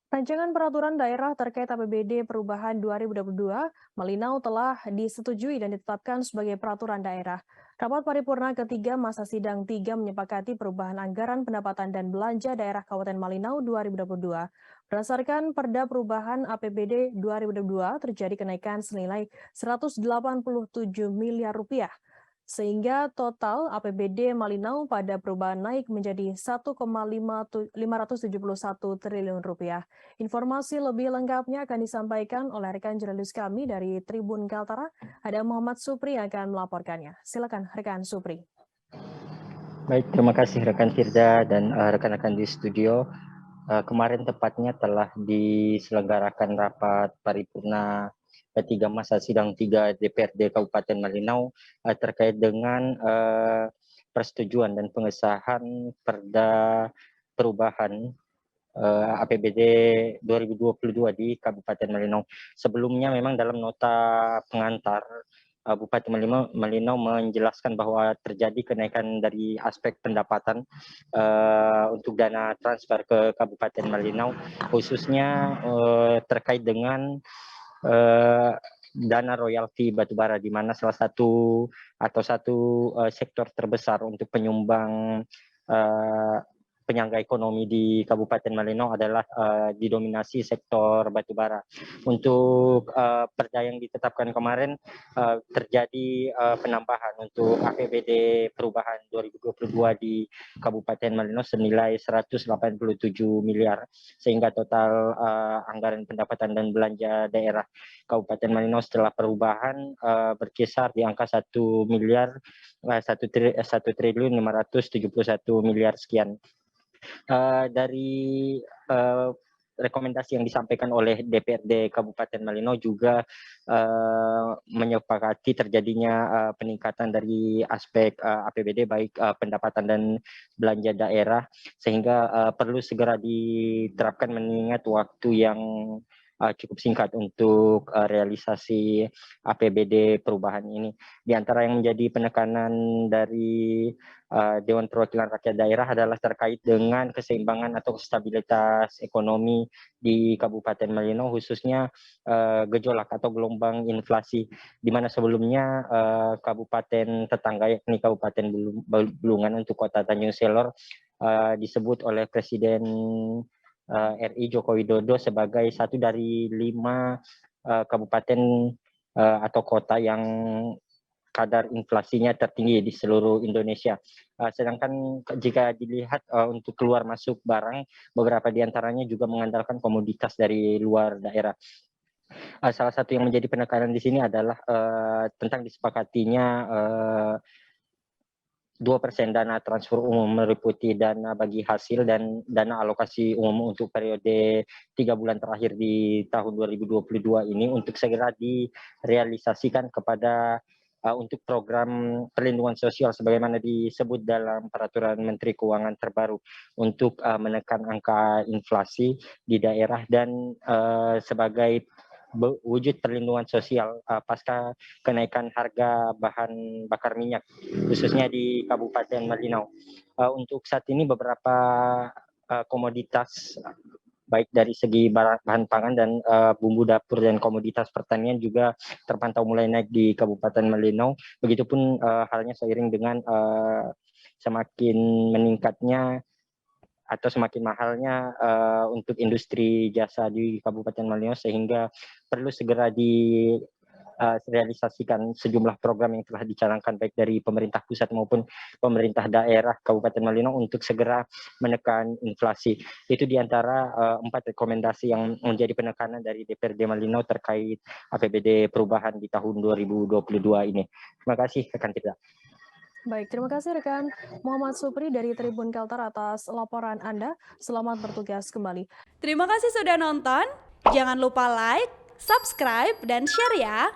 Rancangan peraturan daerah terkait APBD perubahan 2022 Malinau telah disetujui dan ditetapkan sebagai peraturan daerah. Rapat paripurna ketiga masa sidang 3 menyepakati perubahan anggaran pendapatan dan belanja daerah Kabupaten Malinau 2022. Berdasarkan Perda Perubahan APBD 2022 terjadi kenaikan senilai 187 miliar rupiah. Sehingga total APBD Malinau pada perubahan naik menjadi 1,571 triliun rupiah. Informasi lebih lengkapnya akan disampaikan oleh rekan jurnalis kami dari Tribun Kaltara. Ada Muhammad Supri yang akan melaporkannya. Silakan rekan Supri. Baik, terima kasih rekan Firda dan rekan-rekan di studio. Kemarin tepatnya telah diselenggarakan rapat paripurna ketiga masa sidang 3 DPRD Kabupaten Malinau terkait dengan persetujuan dan pengesahan Perda Perubahan APBD 2022 di Kabupaten Malinau. Sebelumnya memang dalam nota pengantar Bupati Malinau menjelaskan bahwa terjadi kenaikan dari aspek pendapatan untuk dana transfer ke Kabupaten Malinau, khususnya terkait dengan dana royalti batubara, di mana salah satu sektor terbesar untuk penyumbang penyangga ekonomi di Kabupaten Malinau adalah didominasi sektor batubara. Untuk perda yang ditetapkan kemarin terjadi penambahan untuk APBD perubahan 2022 di Kabupaten Malinau senilai 187 miliar, sehingga total anggaran pendapatan dan belanja daerah Kabupaten Malinau setelah perubahan berkisar di angka 1 triliun 571 miliar sekian. Dari rekomendasi yang disampaikan oleh DPRD Kabupaten Malinau juga menyepakati terjadinya peningkatan dari aspek APBD baik pendapatan dan belanja daerah, sehingga perlu segera diterapkan mengingat waktu yang cukup singkat untuk realisasi APBD perubahan ini. Di antara yang menjadi penekanan dari Dewan Perwakilan Rakyat Daerah adalah terkait dengan keseimbangan atau stabilitas ekonomi di Kabupaten Malinau, khususnya gejolak atau gelombang inflasi, di mana sebelumnya kabupaten tetangga yakni Kabupaten Bulungan untuk kota Tanjung Selor disebut oleh Presiden RI Joko Widodo sebagai satu dari 5 kabupaten atau kota yang kadar inflasinya tertinggi di seluruh Indonesia. Sedangkan jika dilihat untuk keluar masuk barang, beberapa di antaranya juga mengandalkan komoditas dari luar daerah. Salah satu yang menjadi penekanan di sini adalah tentang disepakatinya 2% dana transfer umum meliputi dana bagi hasil dan dana alokasi umum untuk periode 3 bulan terakhir di tahun 2022 ini untuk segera direalisasikan kepada untuk program perlindungan sosial sebagaimana disebut dalam peraturan Menteri Keuangan terbaru untuk menekan angka inflasi di daerah dan sebagai wujud perlindungan sosial pasca kenaikan harga bahan bakar minyak khususnya di Kabupaten Malinau. Untuk saat ini beberapa komoditas baik dari segi bahan pangan dan bumbu dapur dan komoditas pertanian juga terpantau mulai naik di Kabupaten Malinau. Begitupun halnya seiring dengan semakin meningkatnya atau semakin mahalnya untuk industri jasa di Kabupaten Malinau, sehingga perlu segera realisasikan sejumlah program yang telah dicanangkan baik dari pemerintah pusat maupun pemerintah daerah Kabupaten Malinau untuk segera menekan inflasi. Itu diantara 4 rekomendasi yang menjadi penekanan dari DPRD Malinau terkait APBD perubahan di tahun 2022 ini. Terima kasih rekan Tirta. Baik, terima kasih rekan Muhammad Supri dari Tribun Kaltara atas laporan Anda. Selamat bertugas kembali. Terima kasih sudah nonton. Jangan lupa like, subscribe, dan share ya.